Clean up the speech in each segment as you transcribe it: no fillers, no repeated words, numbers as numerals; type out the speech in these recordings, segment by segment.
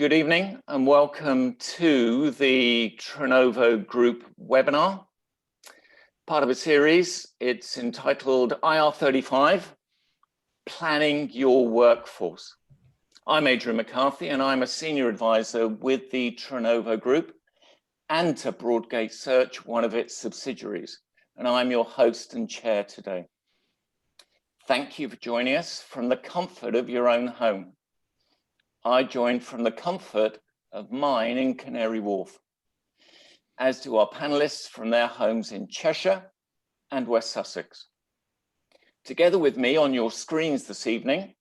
Good evening and welcome to the Trinnovo Group webinar, part of a series. It's entitled IR35, Planning Your Workforce. I'm Adrian McCarthy and I'm a senior advisor with the Trinnovo Group and to Broadgate Search, one of its subsidiaries. And I'm your host and chair today. Thank you for joining us from the comfort of your own home. I joined from the comfort of mine in Canary Wharf, as do our panelists from their homes in Cheshire and West Sussex. Together with me on your screens this evening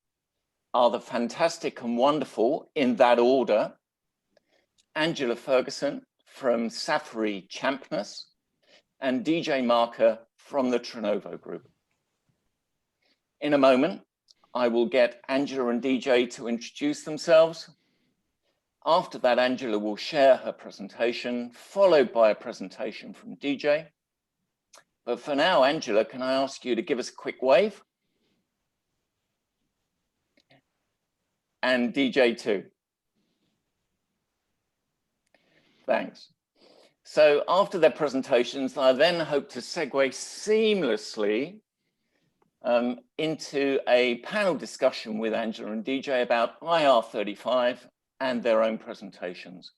are the fantastic and wonderful, in that order, Angela Ferguson from Safri Champness and DJ Marker from the Trinnovo Group. In a moment, I will get Angela and DJ to introduce themselves. After that, Angela will share her presentation, followed by a presentation from DJ. But for now, Angela, can I ask you to give us a quick wave? And DJ too. Thanks. So after their presentations, I then hope to segue seamlessly into a panel discussion with Angela and DJ about IR35 and their own presentations,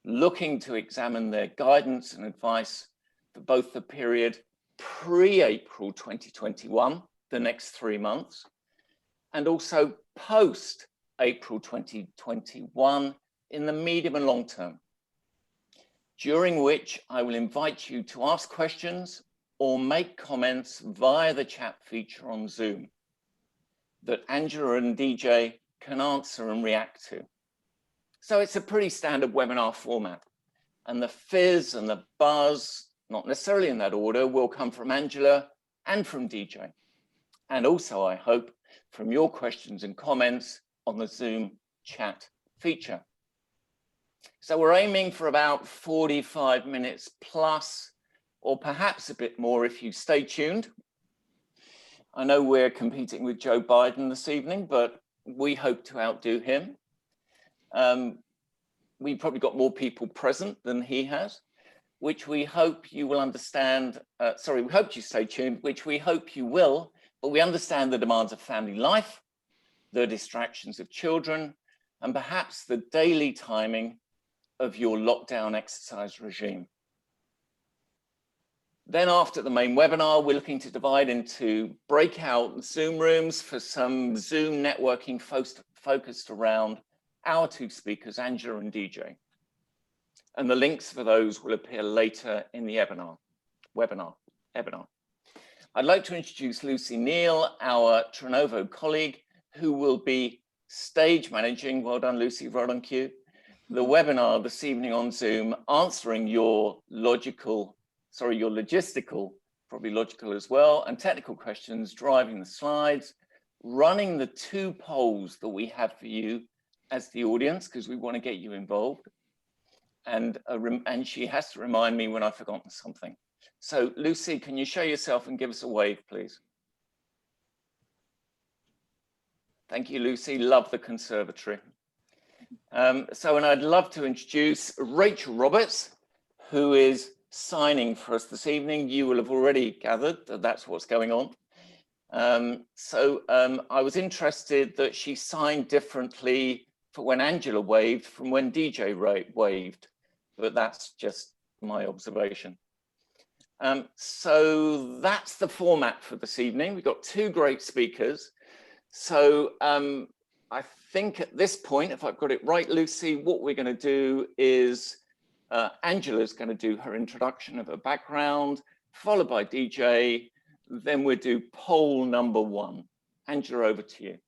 looking to examine their guidance and advice for both the period pre-April 2021, the next 3 months, and also post-April 2021 in the medium and long term, during which I will invite you to ask questions or make comments via the chat feature on Zoom that Angela and DJ can answer and react to. So it's a pretty standard webinar format, and the fizz and the buzz, not necessarily in that order, will come from Angela and from DJ. And also, I hope, from your questions and comments on the Zoom chat feature. So we're aiming for about 45 minutes plus, or perhaps a bit more if you stay tuned. I know we're competing with Joe Biden this evening, but we hope to outdo him. We've probably got more people present than he has, which we hope you will understand. We hope you stay tuned, which we hope you will, but we understand the demands of family life, the distractions of children, and perhaps the daily timing of your lockdown exercise regime. Then after the main webinar, we're looking to divide into breakout Zoom rooms for some Zoom networking focused around our two speakers, Angela and DJ. And the links for those will appear later in the webinar. I'd like to introduce Lucy Neal, our Trinnovo colleague, who will be stage managing, well done Lucy, right on cue, the webinar this evening on Zoom, answering your logistical, probably logical as well, and technical questions, driving the slides, running the 2 polls that we have for you as the audience, because we want to get you involved. And she has to remind me when I've forgotten something. So Lucy, can you show yourself and give us a wave, please? Thank you, Lucy. Love the conservatory. And I'd love to introduce Rachel Roberts, who is signing for us this evening. You will have already gathered that that's what's going on. I was interested that she signed differently for when Angela waved from when DJ waved, but that's just my observation. So that's the format for this evening. We've got 2 great speakers. So I think at this point, if I've got it right, Lucy, what we're going to do is Angela's going to do her introduction of her background, followed by DJ. Then we'll do poll number 1. Angela, over to you.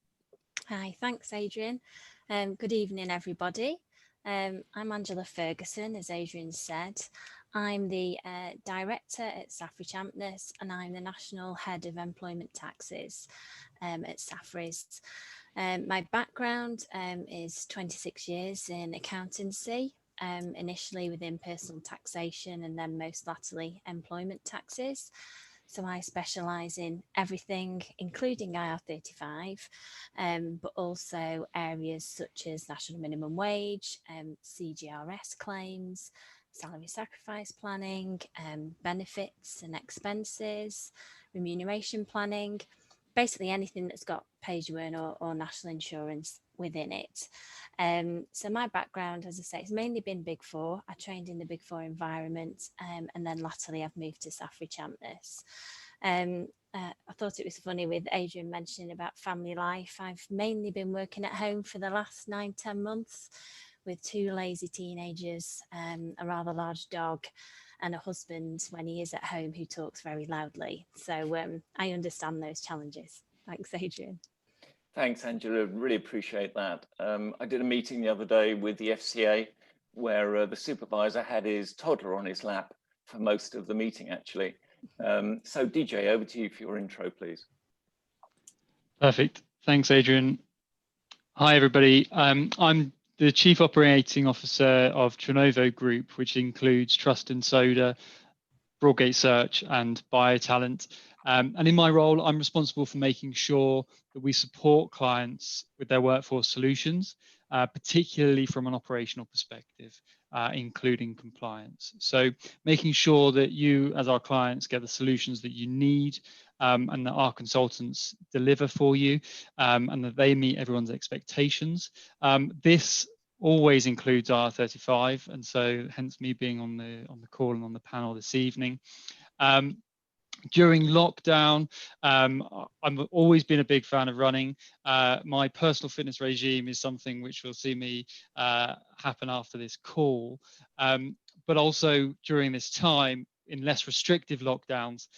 Hi, thanks, Adrian. Good evening, everybody. I'm Angela Ferguson, as Adrian said. I'm the director at Safri Champness, and I'm the National Head of Employment Taxes at Safri's. My background is 26 years in accountancy, initially within personal taxation and then most latterly employment taxes. So I specialise in everything, including IR35, but also areas such as national minimum wage, CGRS claims, salary sacrifice planning, benefits and expenses, remuneration planning, basically anything that's got pay-as-you-earn or national insurance within it. So my background, as I say, it's mainly been Big Four. I trained in the Big Four environment, and then latterly I've moved to Safri Champness. I thought it was funny with Adrian mentioning about family life. I've mainly been working at home for the last 9-10 months with 2 lazy teenagers, a rather large dog, and a husband when he is at home who talks very loudly. So I understand those challenges. Thanks, Adrian. Thanks, Angela. Really appreciate that. I did a meeting the other day with the FCA where the supervisor had his toddler on his lap for most of the meeting, actually. So DJ, over to you for your intro, please. Perfect. Thanks, Adrian. Hi, everybody. I'm the Chief Operating Officer of Trinnovo Group, which includes Trust and Soda, Broadgate Search and BioTalent. And in my role, I'm responsible for making sure that we support clients with their workforce solutions, particularly from an operational perspective, including compliance. So making sure that you, as our clients, get the solutions that you need, and that our consultants deliver for you, and that they meet everyone's expectations. This always includes IR35, and so hence me being on the call and on the panel this evening. During lockdown, I've always been a big fan of running. My personal fitness regime is something which will see me happen after this call, but also during this time in less restrictive lockdowns,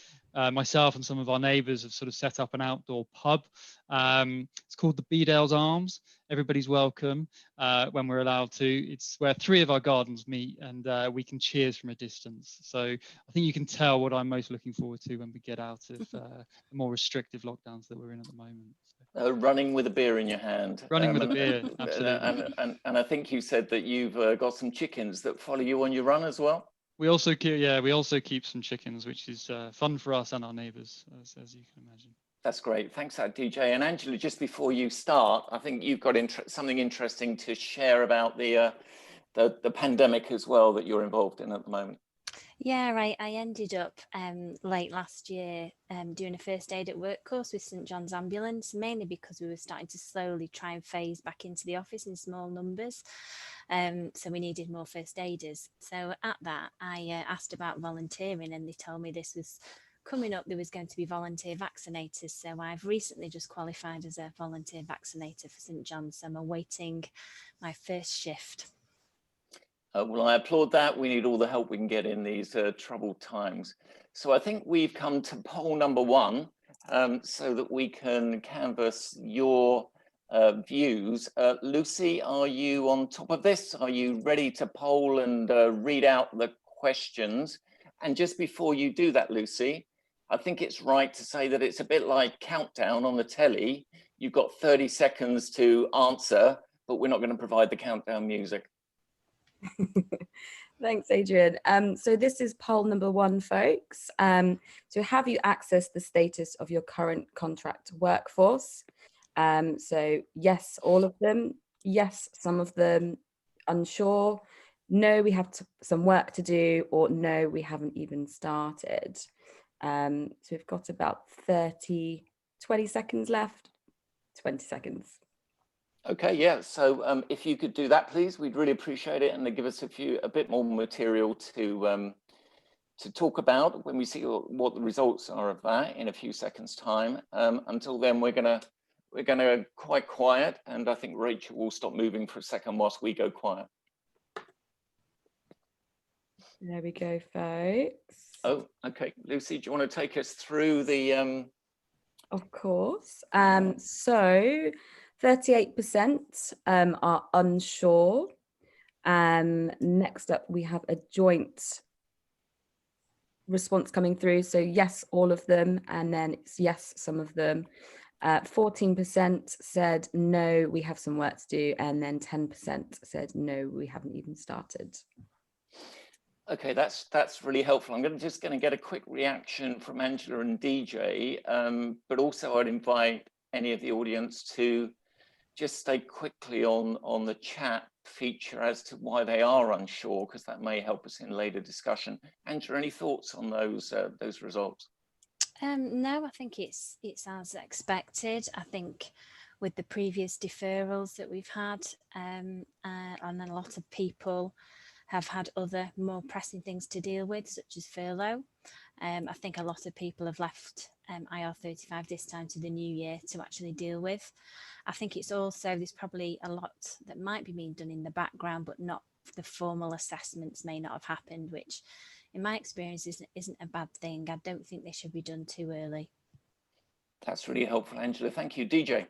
myself and some of our neighbours have sort of set up an outdoor pub. It's called the Bedales Arms. Everybody's welcome when we're allowed to. It's where 3 of our gardens meet, and we can cheers from a distance. So I think you can tell what I'm most looking forward to when we get out of the more restrictive lockdowns that we're in at the moment. So. Running with a beer in your hand. Running with a beer, absolutely. And I think you said that you've got some chickens that follow you on your run as well. We also keep some chickens, which is fun for us and our neighbours, as you can imagine. That's great. Thanks, DJ. And Angela, just before you start, I think you've got something interesting to share about the pandemic as well that you're involved in at the moment. Yeah, right. I ended up late last year doing a first aid at work course with St John's Ambulance, mainly because we were starting to slowly try and phase back into the office in small numbers. So we needed more first aiders. So at that, I asked about volunteering, and they told me this was coming up. There was going to be volunteer vaccinators. So I've recently just qualified as a volunteer vaccinator for St John's. So I'm awaiting my first shift. Well, I applaud that. We need all the help we can get in these troubled times. So I think we've come to poll number 1, so that we can canvass your views. Lucy, are you on top of this? Are you ready to poll and read out the questions? And just before you do that, Lucy, I think it's right to say that it's a bit like countdown on the telly. You've got 30 seconds to answer, but we're not going to provide the countdown music. Thanks, Adrian. So this is poll number 1, folks. So have you accessed the status of your current contract workforce? So yes, all of them. Yes, some of them. Unsure. No, we have some work to do, or no, we haven't even started. So we've got about 20 seconds left. 20 seconds. Okay, yeah. So if you could do that, please, we'd really appreciate it, and they give us a bit more material to talk about when we see what the results are of that in a few seconds' time. Until then, we're gonna quite quiet, and I think Rachel will stop moving for a second whilst we go quiet. There we go, folks. Oh, okay. Lucy, do you want to take us through the? Of course. So 38% are unsure. Next up, we have a joint response coming through. So yes, all of them, and then it's yes, some of them. 14% said no, we have some work to do, and then 10% said no, we haven't even started. Okay, that's really helpful. I'm just going to get a quick reaction from Angela and DJ, but also I'd invite any of the audience to just stay quickly on the chat feature as to why they are unsure, because that may help us in later discussion. Angela, any thoughts on those results? No, I think it's as expected. I think with the previous deferrals that we've had, and a lot of people have had other more pressing things to deal with, such as furlough. I think a lot of people have left IR35 this time to the new year to actually deal with. I think it's also, there's probably a lot that might be being done in the background, but not the formal assessments may not have happened, which in my experience isn't a bad thing. I don't think they should be done too early. That's really helpful, Angela. Thank you. DJ.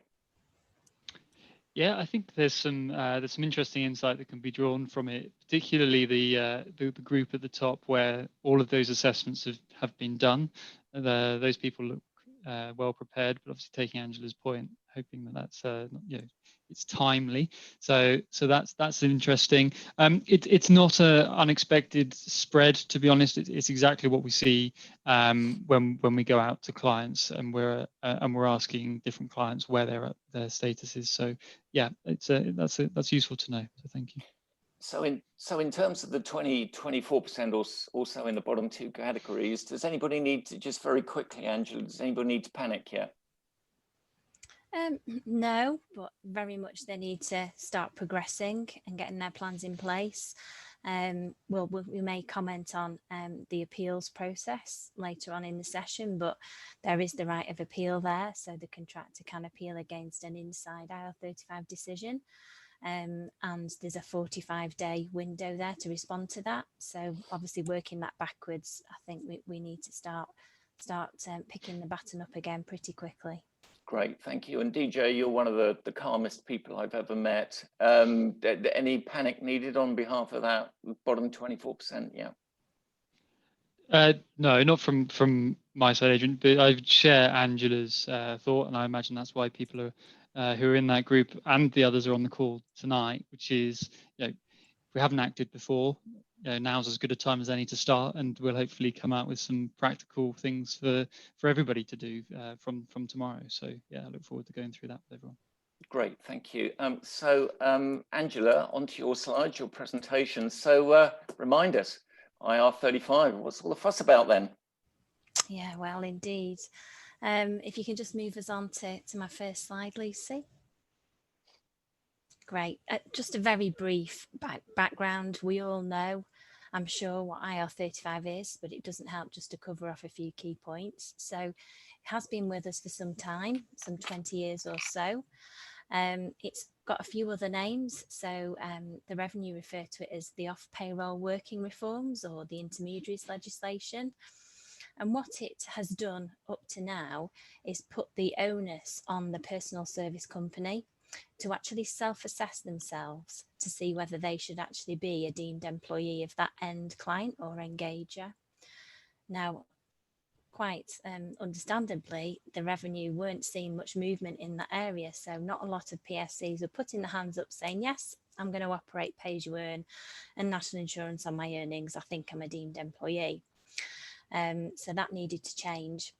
Yeah, I think there's some interesting insight that can be drawn from it, particularly the group at the top where all of those assessments have been done. Those people look well prepared, but obviously taking Angela's point, hoping that that's it's timely. So that's interesting. It's not an unexpected spread, to be honest. It's exactly what we see when we go out to clients and we're asking different clients where their status is. So yeah, that's useful to know. So thank you. So in terms of the 24% also in the bottom two categories, does anybody need to, just very quickly, Angela, does anybody need to panic yet? No, but very much they need to start progressing and getting their plans in place. We may comment on the appeals process later on in the session, but there is the right of appeal there, so the contractor can appeal against an inside IR35 decision. And there's a 45-day window there to respond to that. So obviously working that backwards, I think we need to start picking the baton up again pretty quickly. Great, thank you. And DJ, you're one of the calmest people I've ever met. Any panic needed on behalf of that bottom 24%? Yeah. No, not from my side, Adrian, but I share Angela's thought, and I imagine that's why people are who are in that group and the others are on the call tonight, which is, if we haven't acted before, now's as good a time as any to start, and we'll hopefully come out with some practical things for everybody to do from tomorrow. So yeah, I look forward to going through that with everyone. Great, thank you. Angela, onto your slides, your presentation. So remind us, IR35, what's all the fuss about then? Yeah, well, indeed. If you can just move us on to my first slide, Lucy. Great. Just a very brief background. We all know, I'm sure, what IR35 is, but it doesn't help just to cover off a few key points. So it has been with us for some time, some 20 years or so. It's got a few other names. So the revenue referred to it as the off-payroll working reforms or the intermediaries legislation. And what it has done up to now is put the onus on the personal service company to actually self-assess themselves to see whether they should actually be a deemed employee of that end client or engager. Now, quite understandably, the revenue weren't seeing much movement in that area. So not a lot of PSCs were putting their hands up saying, yes, I'm going to operate pay-as-you-earn and national insurance on my earnings. I think I'm a deemed employee. So that needed to change.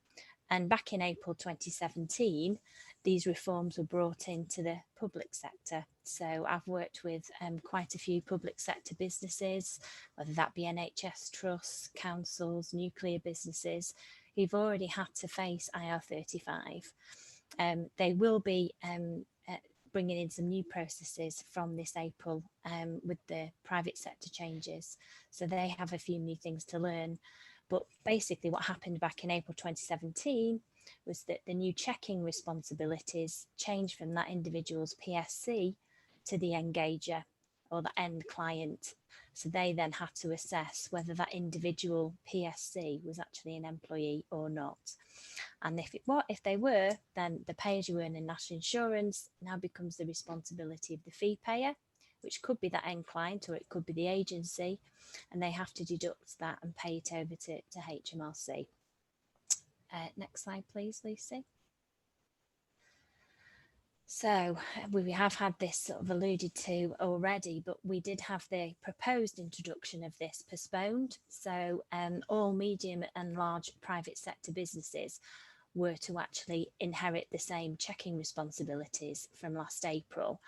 And back in April 2017, these reforms were brought into the public sector. So I've worked with quite a few public sector businesses, whether that be NHS trusts, councils, nuclear businesses, who've already had to face IR35. They will be bringing in some new processes from this April with the private sector changes. So they have a few new things to learn. But basically what happened back in April 2017 was that the new checking responsibilities changed from that individual's PSC to the engager or the end client. So they then had to assess whether that individual PSC was actually an employee or not. And if they were, then the pay-as-you-earn and national insurance now becomes the responsibility of the fee payer, which could be that end client or it could be the agency, and they have to deduct that and pay it over to HMRC. Next slide, please, Lucy. So we have had this sort of alluded to already, but we did have the proposed introduction of this postponed. So all medium and large private sector businesses were to actually inherit the same checking responsibilities from last April.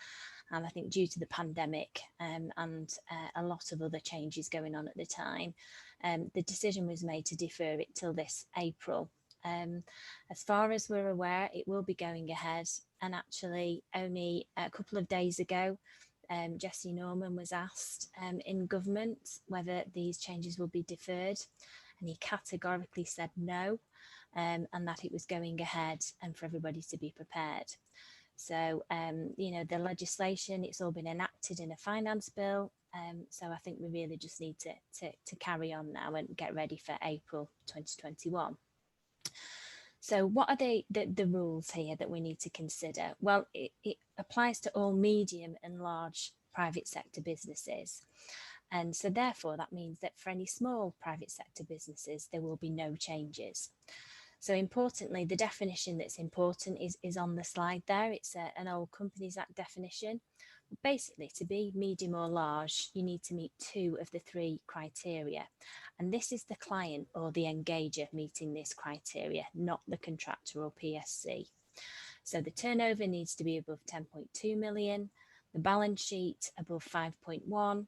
And I think due to the pandemic and a lot of other changes going on at the time, the decision was made to defer it till this April. As far as we're aware, it will be going ahead. And actually, only a couple of days ago, Jesse Norman was asked in government whether these changes will be deferred, and he categorically said no, and that it was going ahead and for everybody to be prepared. So, you know, the legislation, it's all been enacted in a finance bill. So I think we really just need to carry on now and get ready for April 2021. So what are the rules here that we need to consider? Well, it applies to all medium and large private sector businesses. And so therefore, that means that for any small private sector businesses, there will be no changes. So importantly, the definition that's important is on the slide there. It's an old Companies Act definition. Basically, to be medium or large, you need to meet 2 of the 3 criteria. And this is the client or the engager meeting this criteria, not the contractor or PSC. So the turnover needs to be above 10.2 million, the balance sheet above 5.1,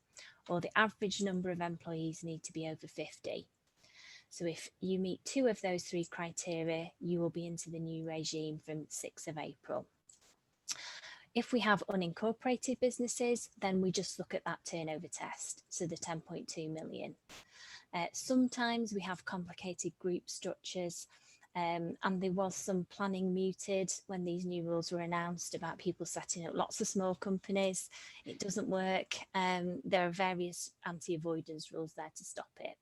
or the average number of employees need to be over 50. So if you meet 2 of those 3 criteria, you will be into the new regime from 6th of April. If we have unincorporated businesses, then we just look at that turnover test, so the 10.2 million. Sometimes we have complicated group structures, and there was some planning muted when these new rules were announced about people setting up lots of small companies. It doesn't work. There are various anti-avoidance rules there to stop it.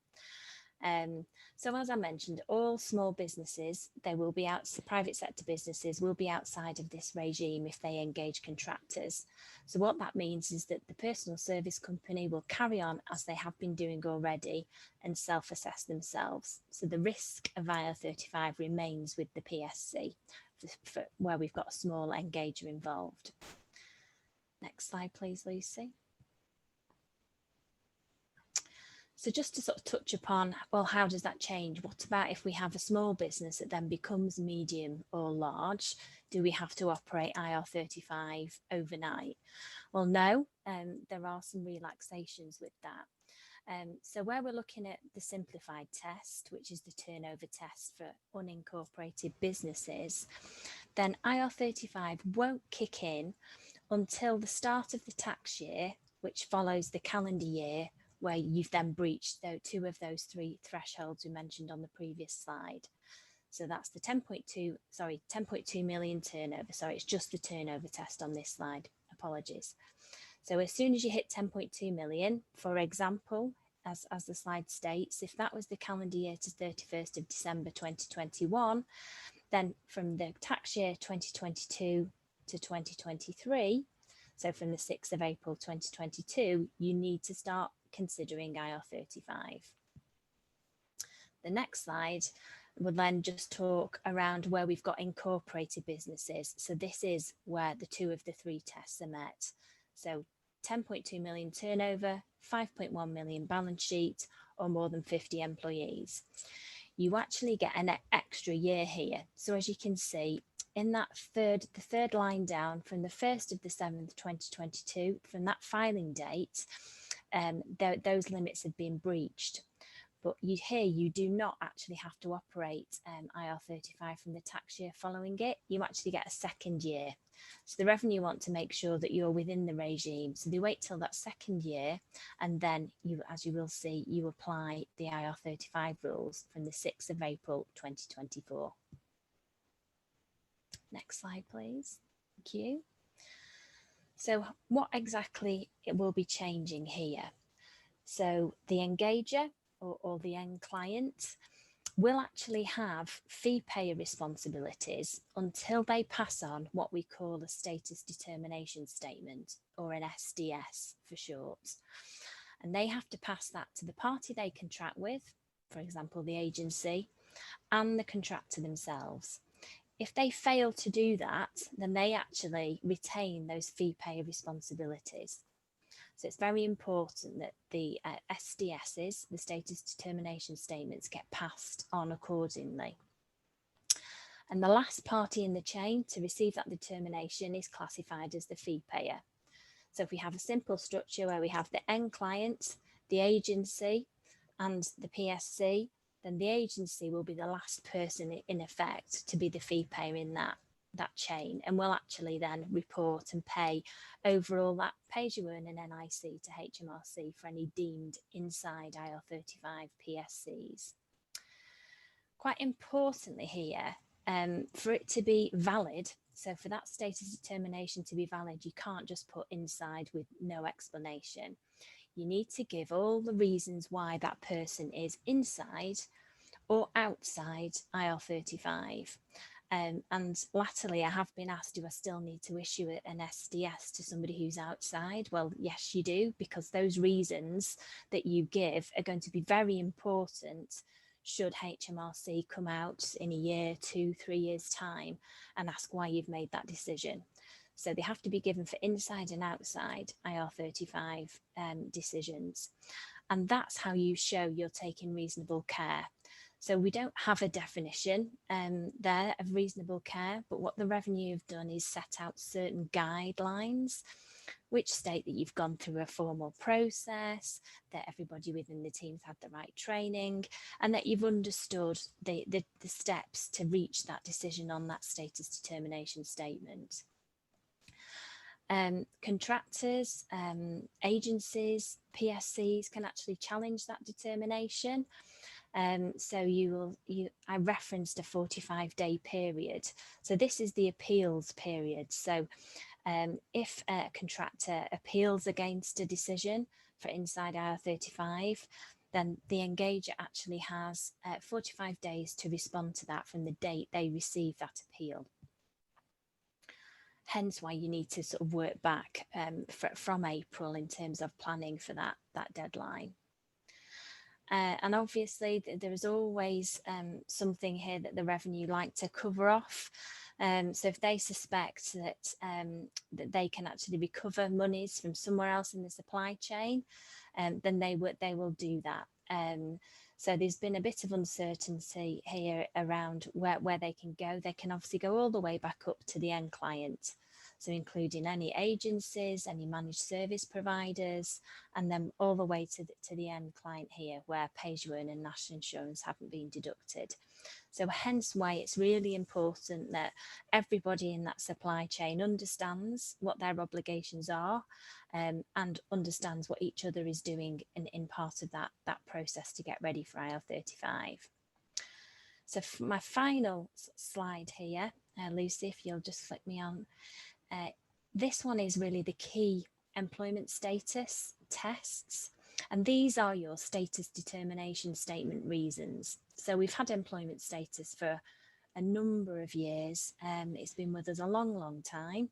So as I mentioned, all small businesses, they will be out, private sector businesses will be outside of this regime if they engage contractors. So what that means is that the personal service company will carry on as they have been doing already and self-assess themselves. So the risk of Ir35 remains with the PSC for where we've got a small engager involved. Next slide, please, Lucy. So just to sort of touch upon, well, how does that change? What about if we have a small business that then becomes medium or large? Do we have to operate IR35 overnight? Well, no, there are some relaxations with that. So where we're looking at the simplified test, which is the turnover test for unincorporated businesses, then IR35 won't kick in until the start of the tax year, which follows the calendar year, where you've then breached 2 of those 3 thresholds we mentioned on the previous slide. So that's the 10.2 million turnover. Sorry, it's just the turnover test on this slide. Apologies. So as soon as you hit 10.2 million, for example, as the slide states, if that was the calendar year to 31st of December 2021, then from the tax year 2022 to 2023, so from the 6th of April 2022, you need to start considering IR35. The next slide will then just talk around where we've got incorporated businesses. So this is where the 2 of the 3 tests are met. So 10.2 million turnover, 5.1 million balance sheet, or more than 50 employees. You actually get an extra year here. So as you can see, in that the third line down, from the 1st of the 7th, 2022, from that filing date, those limits have been breached. But you do not actually have to operate IR35 from the tax year following it. You actually get a second year. So the revenue want to make sure that you're within the regime. So they wait till that second year, and then you, as you will see, you apply the IR35 rules from the 6th of April 2024. Next slide, please. Thank you. So what exactly it will be changing here? So the engager or the end client will actually have fee payer responsibilities until they pass on what we call a status determination statement, or an SDS for short. And they have to pass that to the party they contract with, for example, the agency, and the contractor themselves. If they fail to do that, then they actually retain those fee payer responsibilities. So it's very important that the SDSs, the status determination statements, get passed on accordingly. And the last party in the chain to receive that determination is classified as the fee payer. So if we have a simple structure where we have the end client, the agency, and the PSC, then the agency will be the last person in effect to be the fee payer in that chain, and will actually then report and pay overall that pay-as-you-earn and NIC to HMRC for any deemed inside IR35 PSCs. Quite importantly here, for it to be valid, so for that status determination to be valid, you can't just put inside with no explanation. You need to give all the reasons why that person is inside or outside IR35. And latterly, I have been asked, do I still need to issue an SDS to somebody who's outside? Well, yes, you do, because those reasons that you give are going to be very important should HMRC come out in a year, 2, 3 years' time and ask why you've made that decision. So they have to be given for inside and outside IR35 decisions. And that's how you show you're taking reasonable care. So we don't have a definition there of reasonable care, but what the revenue have done is set out certain guidelines which state that you've gone through a formal process, that everybody within the team's had the right training, and that you've understood the steps to reach that decision on that status determination statement. Contractors, agencies, PSCs can actually challenge that determination. So I referenced a 45-day period. So this is the appeals period. So if a contractor appeals against a decision for inside IR35, then the engager actually has 45 days to respond to that from the date they receive that appeal. Hence why you need to sort of work back from April in terms of planning for that deadline. And obviously there is always something here that the revenue like to cover off. So if they suspect that that they can actually recover monies from somewhere else in the supply chain, then they will do that. So there's been a bit of uncertainty here around where they can go. They can obviously go all the way back up to the end client. So including any agencies, any managed service providers, and then all the way to the end client here where pay-as-you-earn and national insurance haven't been deducted. So hence why it's really important that everybody in that supply chain understands what their obligations are and understands what each other is doing in part of that process to get ready for IR35. So for my final slide here, Lucy, if you'll just flick me on. This one is really the key employment status tests, and these are your status determination statement reasons. So we've had employment status for a number of years. It's been with us a long time.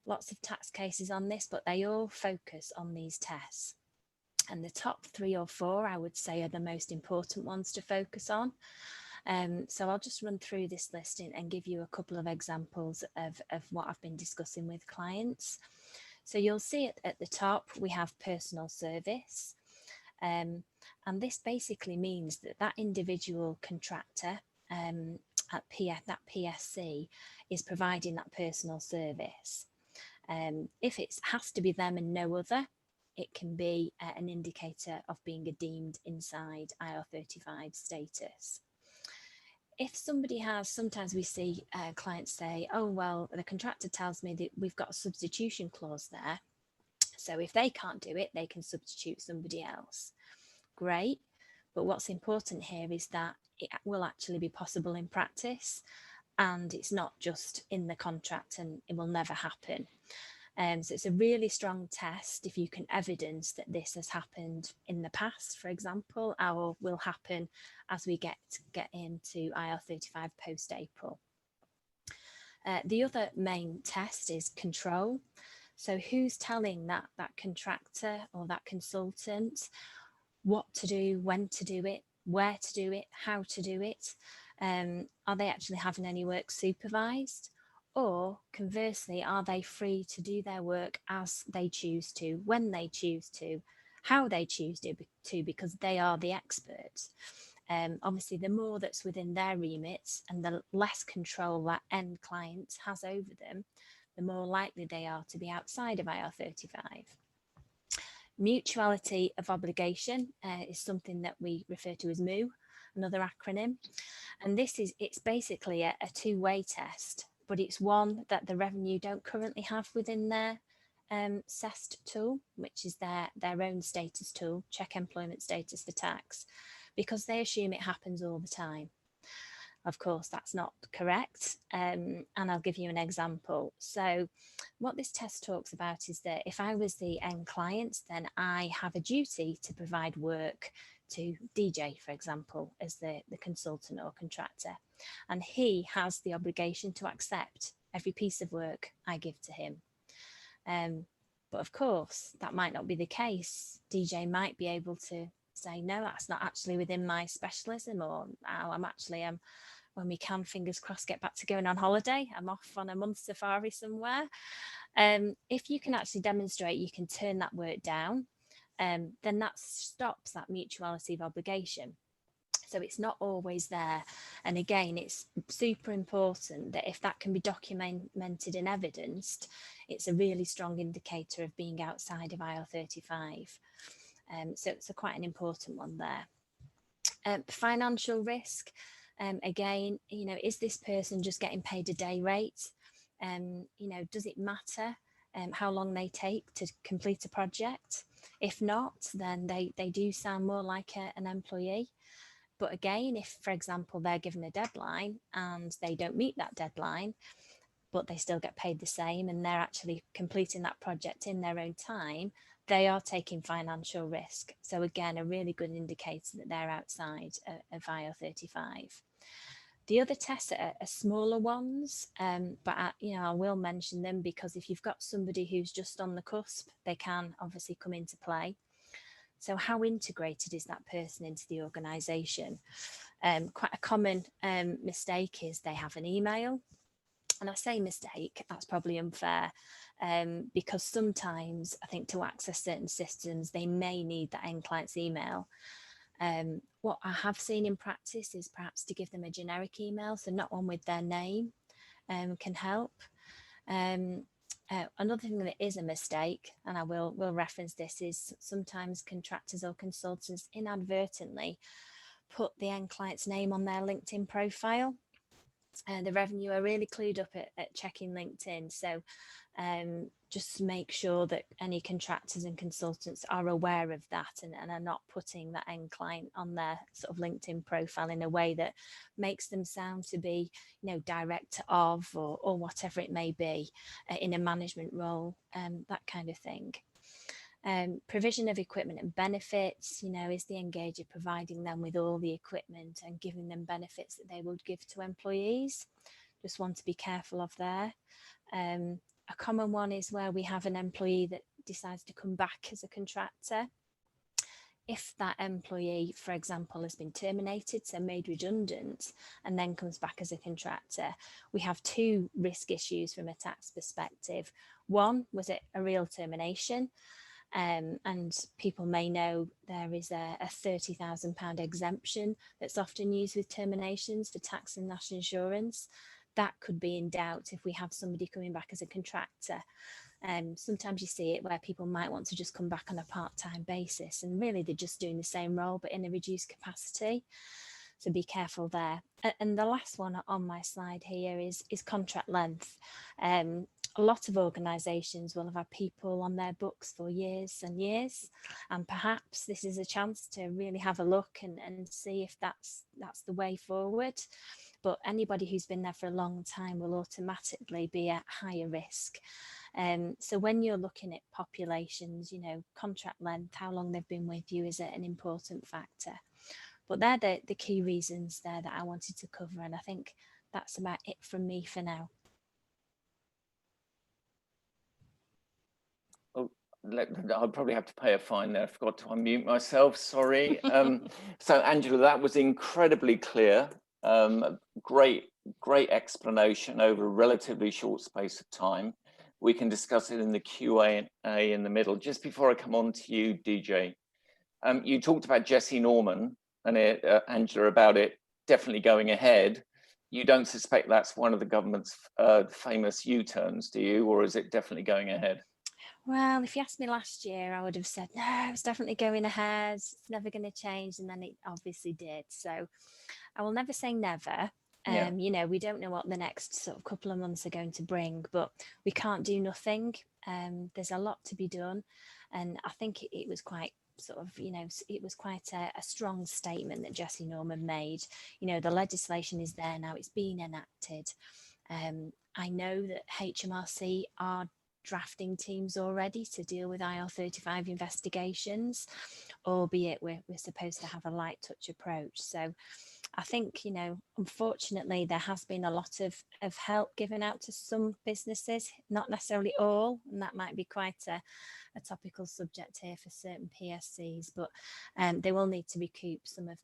Lots of tax cases on this, but they all focus on these tests. And the top 3 or 4, I would say, are the most important ones to focus on. So I'll just run through this list and give you a couple of examples of what I've been discussing with clients. So you'll see it at the top, we have personal service. And this basically means that individual contractor at that PSC is providing that personal service. If it has to be them and no other, it can be an indicator of being a deemed inside IR35 status. If somebody has, sometimes we see clients say, oh, well, the contractor tells me that we've got a substitution clause there. So if they can't do it, they can substitute somebody else. Great. But what's important here is that it will actually be possible in practice, and it's not just in the contract and it will never happen. So it's a really strong test if you can evidence that this has happened in the past, for example, or will happen as we get into IR35 post-April. The other main test is control. So who's telling that contractor or that consultant what to do, when to do it, where to do it, how to do it, Are they actually having any work supervised? Or conversely, are they free to do their work as they choose to, when they choose to, how they choose to, because they are the experts? Obviously, the more that's within their remit and the less control that end client has over them, the more likely they are to be outside of IR35. Mutuality of obligation is something that we refer to as MU, another acronym. And it's basically a two-way test, but it's one that the revenue don't currently have within their CEST tool, which is their own status tool, check employment status for tax, because they assume it happens all the time. Of course, that's not correct. And I'll give you an example. So what this test talks about is that if I was the end client, then I have a duty to provide work to DJ, for example, as the consultant or contractor. And he has the obligation to accept every piece of work I give to him. But of course, that might not be the case. DJ might be able to say, no, that's not actually within my specialism, or oh, I'm when we can, fingers crossed, get back to going on holiday. I'm off on a month safari somewhere. If you can actually demonstrate you can turn that work down, then that stops that mutuality of obligation. So it's not always there. And again, it's super important that if that can be documented and evidenced, it's a really strong indicator of being outside of IR35. So it's quite an important one there. Financial risk. Again, is this person just getting paid a day rate? Does it matter how long they take to complete a project? If not, then they do sound more like an employee. But again, if, for example, they're given a deadline and they don't meet that deadline, but they still get paid the same and they're actually completing that project in their own time, they are taking financial risk. So again, a really good indicator that they're outside of IR35. The other tests are smaller ones, but I will mention them because if you've got somebody who's just on the cusp, they can obviously come into play. So how integrated is that person into the organisation? Quite a common mistake is they have an email. And I say mistake, that's probably unfair, because sometimes I think to access certain systems, they may need that end client's email. What I have seen in practice is perhaps to give them a generic email, so not one with their name, can help. Another thing that is a mistake, and I will reference this, is sometimes contractors or consultants inadvertently put the end client's name on their LinkedIn profile. The revenue are really clued up at checking LinkedIn, so just make sure that any contractors and consultants are aware of that and are not putting that end client on their sort of LinkedIn profile in a way that makes them sound to be, director of or whatever it may be in a management role, that kind of thing. Provision of equipment and benefits, is the engager providing them with all the equipment and giving them benefits that they would give to employees? Just want to be careful of there. A common one is where we have an employee that decides to come back as a contractor. If that employee, for example, has been terminated, so made redundant, and then comes back as a contractor, we have two risk issues from a tax perspective. One, was it a real termination? And people may know there is a £30,000 exemption that's often used with terminations for tax and national insurance. That could be in doubt if we have somebody coming back as a contractor. Sometimes you see it where people might want to just come back on a part-time basis and really they're just doing the same role but in a reduced capacity. So be careful there. And the last one on my slide here is contract length. A lot of organisations will have had people on their books for years and years, and perhaps this is a chance to really have a look and see if that's the way forward. But anybody who's been there for a long time will automatically be at higher risk. So when you're looking at populations, contract length, how long they've been with you is an important factor. But they're the key reasons there that I wanted to cover, and I think that's about it from me for now. I'll probably have to pay a fine there. I forgot to unmute myself, sorry. So Angela, that was incredibly clear. Great explanation over a relatively short space of time. We can discuss it in the Q&A in the middle. Just before I come on to you, DJ, you talked about Jesse Norman and Angela, about it definitely going ahead. You don't suspect that's one of the government's famous U-turns, do you? Or is it definitely going ahead? Well, if you asked me last year, I would have said, no, it's definitely going ahead. It's never going to change. And then it obviously did. So I will never say never. Yeah. You know, we don't know what the next sort of couple of months are going to bring, but we can't do nothing. There's a lot to be done. And I think it was quite sort of, you know, it was quite a strong statement that Jesse Norman made. You know, the legislation is there now, it's being enacted. I know that HMRC are drafting teams already to deal with IR35 investigations, albeit we're supposed to have a light touch approach. So I think, you know, unfortunately, there has been a lot of help given out to some businesses, not necessarily all, and that might be quite a topical subject here for certain PSCs, but they will need to recoup some of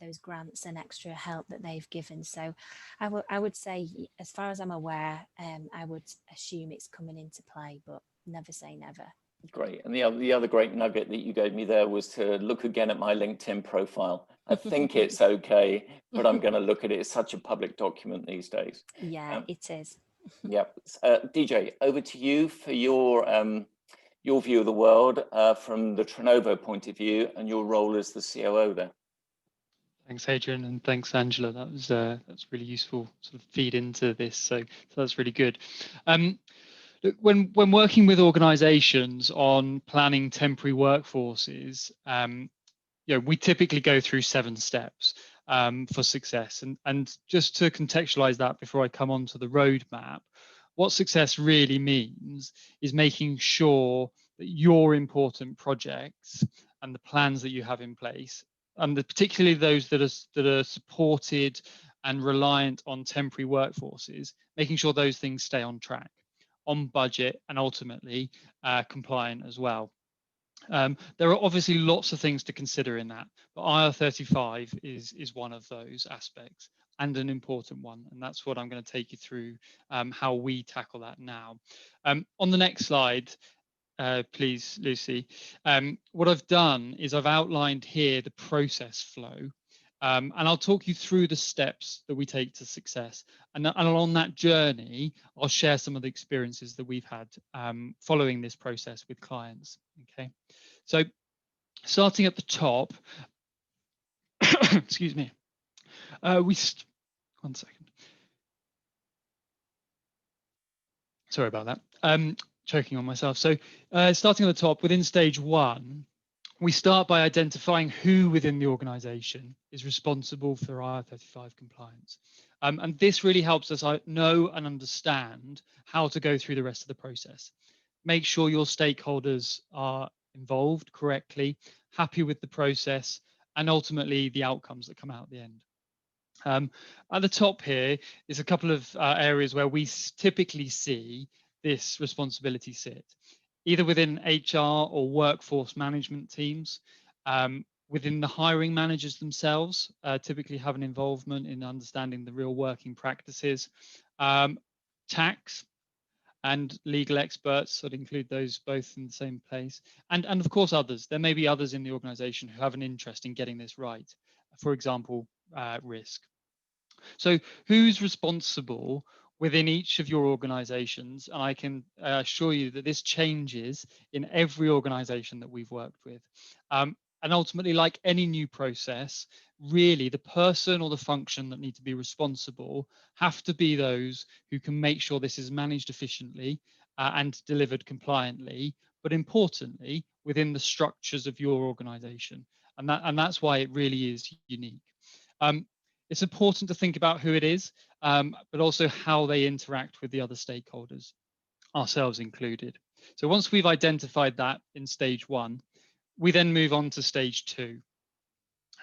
those grants and extra help that they've given. So I would say, as far as I'm aware, I would assume it's coming into play, but never say never. Great. And the other great nugget that you gave me there was to look again at my LinkedIn profile. I think it's okay, but I'm going to look at it. It's such a public document these days. Yeah, it is. Yep. DJ, over to you for your view of the world from the Trinnovo point of view and your role as the COO there. Thanks, Adrian, and thanks, Angela. That's really useful sort of feed into this. So that's really good. Look, when working with organisations on planning temporary workforces, you know, we typically go through 7 steps for success. And just to contextualise that before I come on to the roadmap, what success really means is making sure that your important projects and the plans that you have in place, and particularly those that are supported and reliant on temporary workforces, making sure those things stay on track, on budget, and ultimately compliant as well. There are obviously lots of things to consider in that, but IR35 is one of those aspects, and an important one, and that's what I'm going to take you through how we tackle that now. On the next slide, please, Lucy. What I've done is I've outlined here the process flow, and I'll talk you through the steps that we take to success. And along that journey, I'll share some of the experiences that we've had following this process with clients. Okay, so starting at the top, excuse me, one second. Sorry about that. Choking on myself. So starting at the top, within stage 1, we start by identifying who within the organization is responsible for IR35 compliance. And this really helps us know and understand how to go through the rest of the process. Make sure your stakeholders are involved correctly, happy with the process, and ultimately the outcomes that come out at the end. At the top here is a couple of areas where we typically see this responsibility sit, either within HR or workforce management teams, within the hiring managers themselves, typically have an involvement in understanding the real working practices, tax and legal experts, I'd include those both in the same place, and of course others. There may be others in the organization who have an interest in getting this right, for example, risk. So who's responsible within each of your organizations? And I can assure you that this changes in every organization that we've worked with. And ultimately, like any new process, really the person or the function that need to be responsible have to be those who can make sure this is managed efficiently and delivered compliantly, but importantly, within the structures of your organization. And that's why it really is unique. It's important to think about who it is, but also how they interact with the other stakeholders, ourselves included. So once we've identified that in stage 1, we then move on to stage 2.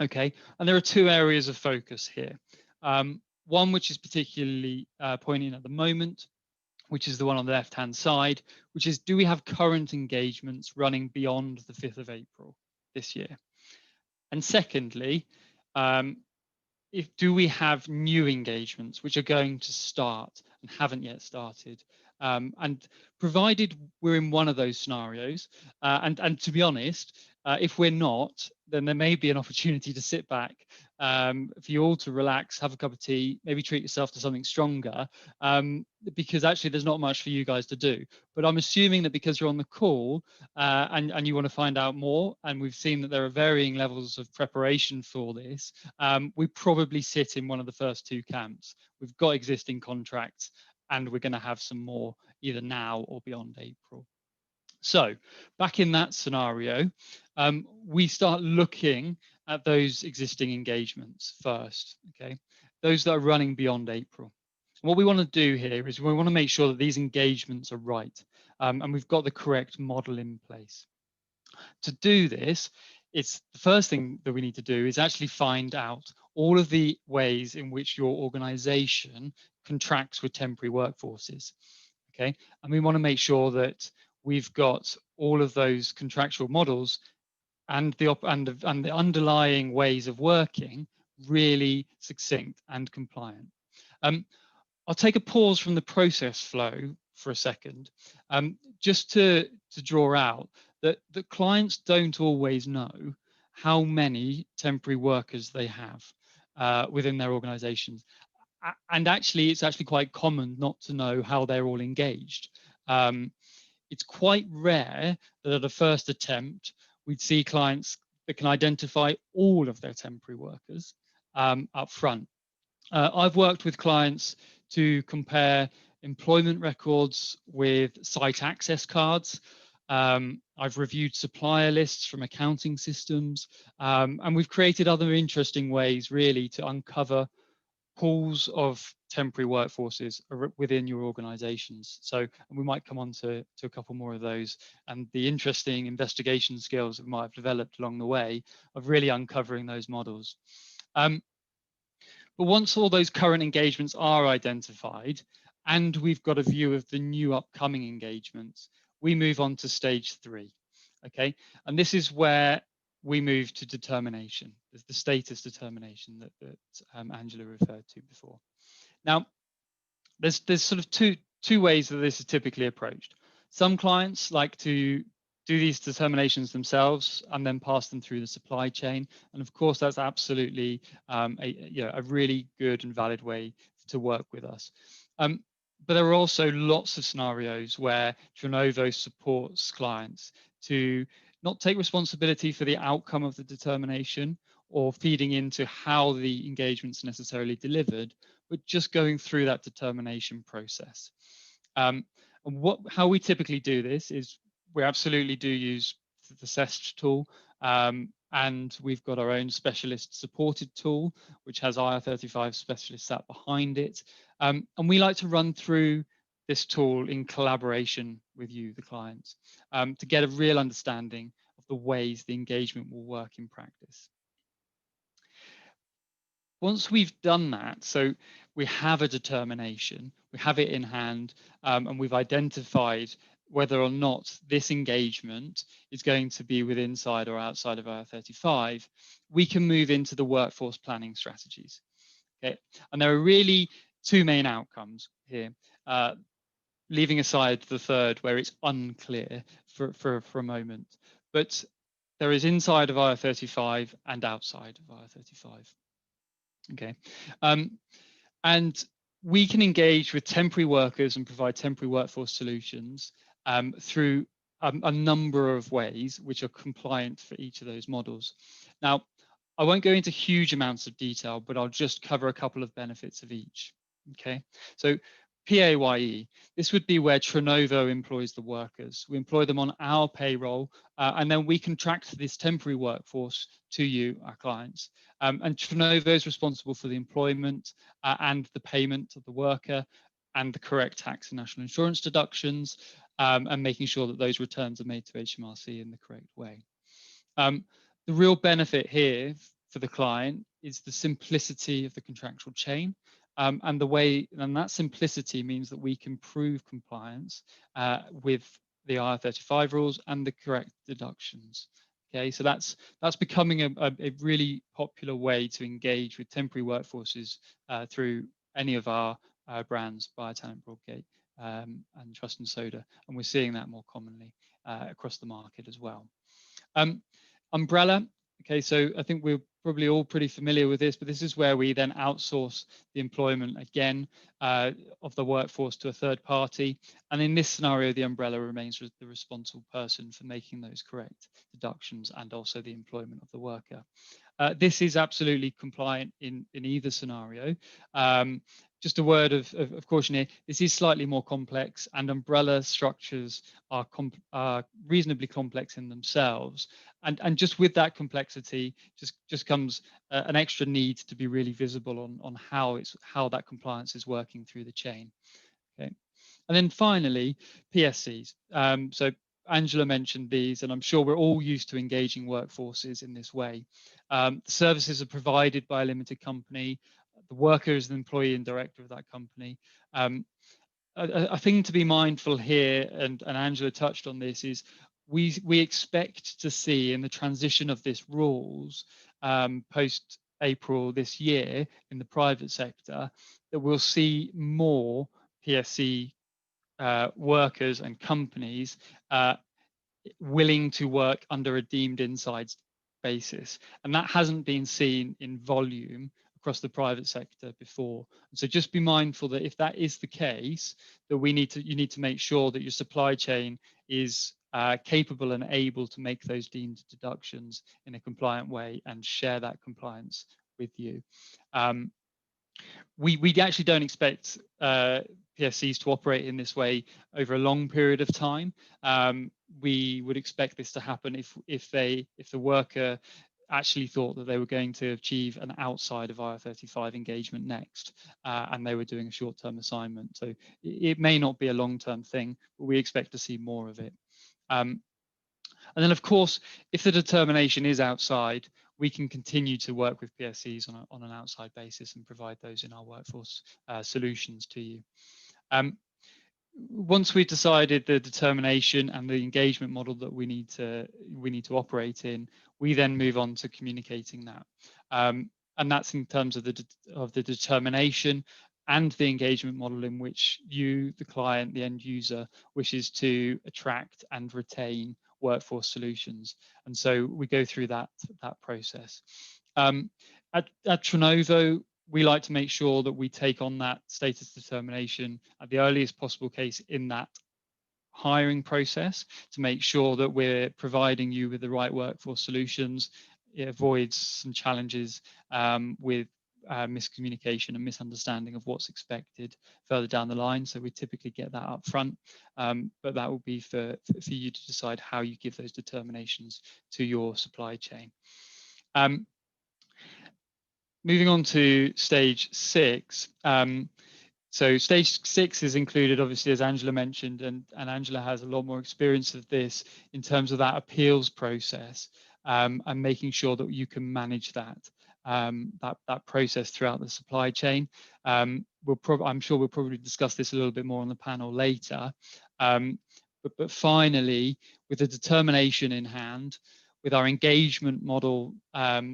Okay, and there are 2 areas of focus here. One which is particularly poignant at the moment, which is the one on the left-hand side, which is, do we have current engagements running beyond the 5th of April this year? And secondly, do we have new engagements which are going to start and haven't yet started? And provided we're in one of those scenarios, and to be honest, if we're not, then there may be an opportunity to sit back, for you all to relax, have a cup of tea, maybe treat yourself to something stronger, because actually there's not much for you guys to do. But I'm assuming that because you're on the call, and you want to find out more, and we've seen that there are varying levels of preparation for this, we probably sit in one of the first two camps. We've got existing contracts, and we're going to have some more either now or beyond April. So back in that scenario, we start looking at those existing engagements first, okay? Those that are running beyond April. And what we want to do here is we want to make sure that these engagements are right, and we've got the correct model in place. To do this, it's the first thing that we need to do is actually find out all of the ways in which your organization contracts with temporary workforces, okay? And we want to make sure that we've got all of those contractual models and the underlying ways of working really succinct and compliant. I'll take a pause from the process flow for a second, just to draw out that the clients don't always know how many temporary workers they have within their organizations. And actually, it's actually quite common not to know how they're all engaged. It's quite rare that at a first attempt, we'd see clients that can identify all of their temporary workers up front. I've worked with clients to compare employment records with site access cards. I've reviewed supplier lists from accounting systems, and we've created other interesting ways really to uncover pools of temporary workforces within your organizations. So and we might come on to a couple more of those and the interesting investigation skills that we might have developed along the way of really uncovering those models. But once all those current engagements are identified and we've got a view of the new upcoming engagements, we move on to stage 3, okay? And this is where we move to determination, the status determination that Angela referred to before. Now, there's sort of two ways that this is typically approached. Some clients like to do these determinations themselves and then pass them through the supply chain. And of course, that's absolutely a really good and valid way to work with us. But there are also lots of scenarios where Trinnovo supports clients to not take responsibility for the outcome of the determination or feeding into how the engagement's necessarily delivered, but just going through that determination process. And how we typically do this is we absolutely do use the Pssts tool, and we've got our own specialist supported tool, which has Ir35 specialists sat behind it. And we like to run through this tool in collaboration with you, the clients, to get a real understanding of the ways the engagement will work in practice. Once we've done that, so we have a determination, we have it in hand, and we've identified whether or not this engagement is going to be with inside or outside of Ir35, we can move into the workforce planning strategies. Okay, and there are really two main outcomes here, leaving aside the third where it's unclear for a moment. But there is inside of Ir35 and outside of Ir35. Okay, and we can engage with temporary workers and provide temporary workforce solutions through a number of ways which are compliant for each of those models. Now, I won't go into huge amounts of detail, but I'll just cover a couple of benefits of each. Okay, so PAYE, this would be where Trinnovo employs the workers. We employ them on our payroll, and then we contract this temporary workforce to you, our clients. And Trinnovo is responsible for the employment and the payment of the worker and the correct tax and national insurance deductions, and making sure that those returns are made to HMRC in the correct way. The real benefit here for the client is the simplicity of the contractual chain. And that simplicity means that we can prove compliance with the Ir35 rules and the correct deductions. Okay, so that's becoming a really popular way to engage with temporary workforces through any of our brands, BioTalent, Broadgate, and Trust and Soda, and we're seeing that more commonly across the market as well. Umbrella. Okay, so I think we're probably all pretty familiar with this, but this is where we then outsource the employment again of the workforce to a third party. And in this scenario, the umbrella remains the responsible person for making those correct deductions and also the employment of the worker. This is absolutely compliant in either scenario. Just a word of caution here, this is slightly more complex, and umbrella structures are reasonably complex in themselves. And just with that complexity, just comes an extra need to be really visible on how that compliance is working through the chain. Okay, and then finally, PSCs. So Angela mentioned these, and I'm sure we're all used to engaging workforces in this way. The services are provided by a limited company. The worker is the employee and director of that company. A thing to be mindful here, and Angela touched on this, is we expect to see in the transition of this rules post April this year in the private sector that we'll see more PSC workers and companies willing to work under a deemed inside basis, and that hasn't been seen in volume across the private sector before. So just be mindful that if that is the case, that you need to make sure that your supply chain is capable and able to make those deemed deductions in a compliant way and share that compliance with you. We actually don't expect PSCs to operate in this way over a long period of time. We would expect this to happen if the worker actually thought that they were going to achieve an outside of Ir35 engagement next, and they were doing a short-term assignment. So it may not be a long-term thing, but we expect to see more of it. And then, of course, if the determination is outside, we can continue to work with PSCs on an outside basis and provide those in our workforce solutions to you. Once we've decided the determination and the engagement model that we need to operate in, we then move on to communicating that, and that's in terms of the determination and the engagement model in which you, the client, the end user, wishes to attract and retain workforce solutions. And so we go through that process. At Trinnovo, we like to make sure that we take on that status determination at the earliest possible case in that hiring process to make sure that we're providing you with the right workforce solutions. It avoids some challenges with miscommunication and misunderstanding of what's expected further down the line. So we typically get that up front, but that will be for you to decide how you give those determinations to your supply chain. Moving on to stage 6. So stage 6 is included, obviously, as Angela mentioned, and Angela has a lot more experience of this in terms of that appeals process, and making sure that you can manage that process throughout the supply chain. I'm sure we'll probably discuss this a little bit more on the panel later. But finally, with the determination in hand, with our engagement model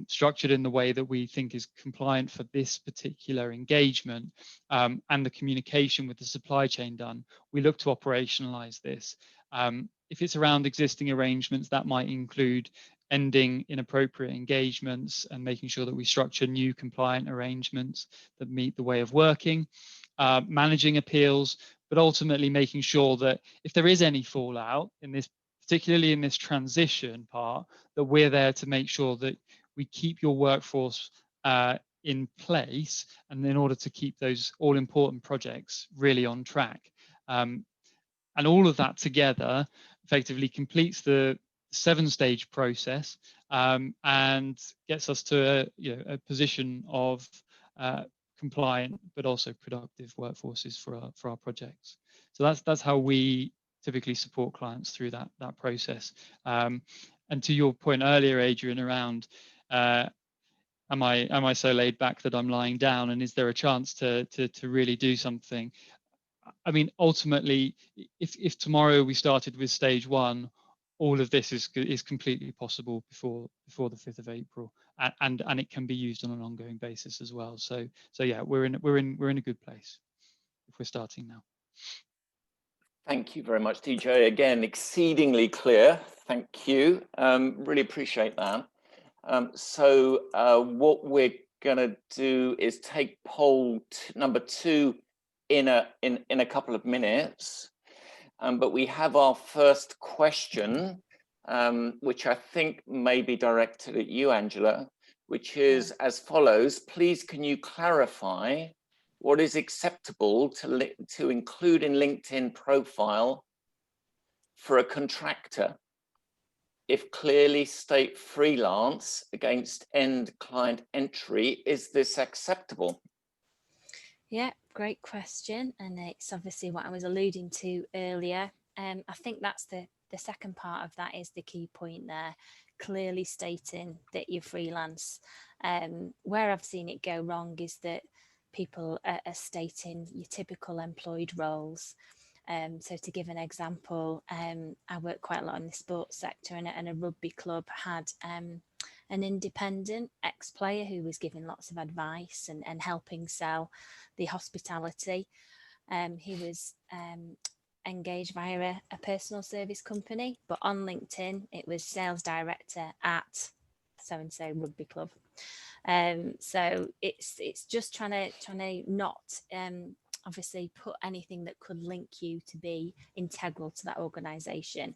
structured in the way that we think is compliant for this particular engagement, and the communication with the supply chain done, we look to operationalize this. If it's around existing arrangements, that might include ending inappropriate engagements and making sure that we structure new compliant arrangements that meet the way of working, managing appeals, but ultimately making sure that if there is any fallout in this, particularly in this transition part, that we're there to make sure that we keep your workforce in place, and in order to keep those all important projects really on track. And all of that together effectively completes the 7-stage process, and gets us to a position of compliant but also productive workforces for our projects. So that's how we typically support clients through that process. And to your point earlier, Adrian, around am I so laid back that I'm lying down, and is there a chance to really do something? I mean, ultimately, if tomorrow we started with stage 1, all of this is completely possible before the 5th of April, and it can be used on an ongoing basis as well. So yeah, we're in a good place if we're starting now. Thank you very much, DJ. Again, exceedingly clear. Thank you. Really appreciate that. So what we're going to do is take poll number 2 in a couple of minutes. But we have our first question, which I think may be directed at you, Angela, which is as follows. Please, can you clarify what is acceptable to include in LinkedIn profile for a contractor? If clearly state freelance against end client entry, is this acceptable? Yeah, great question. And it's obviously what I was alluding to earlier. I think that's the second part of that is the key point there, clearly stating that you're freelance. Where I've seen it go wrong is that people are stating your typical employed roles. So to give an example, I work quite a lot in the sports sector, and a rugby club had an independent ex-player who was giving lots of advice and helping sell the hospitality. He was engaged via a personal service company, but on LinkedIn it was sales director at so-and-so rugby club. So it's just trying to not obviously put anything that could link you to be integral to that organization,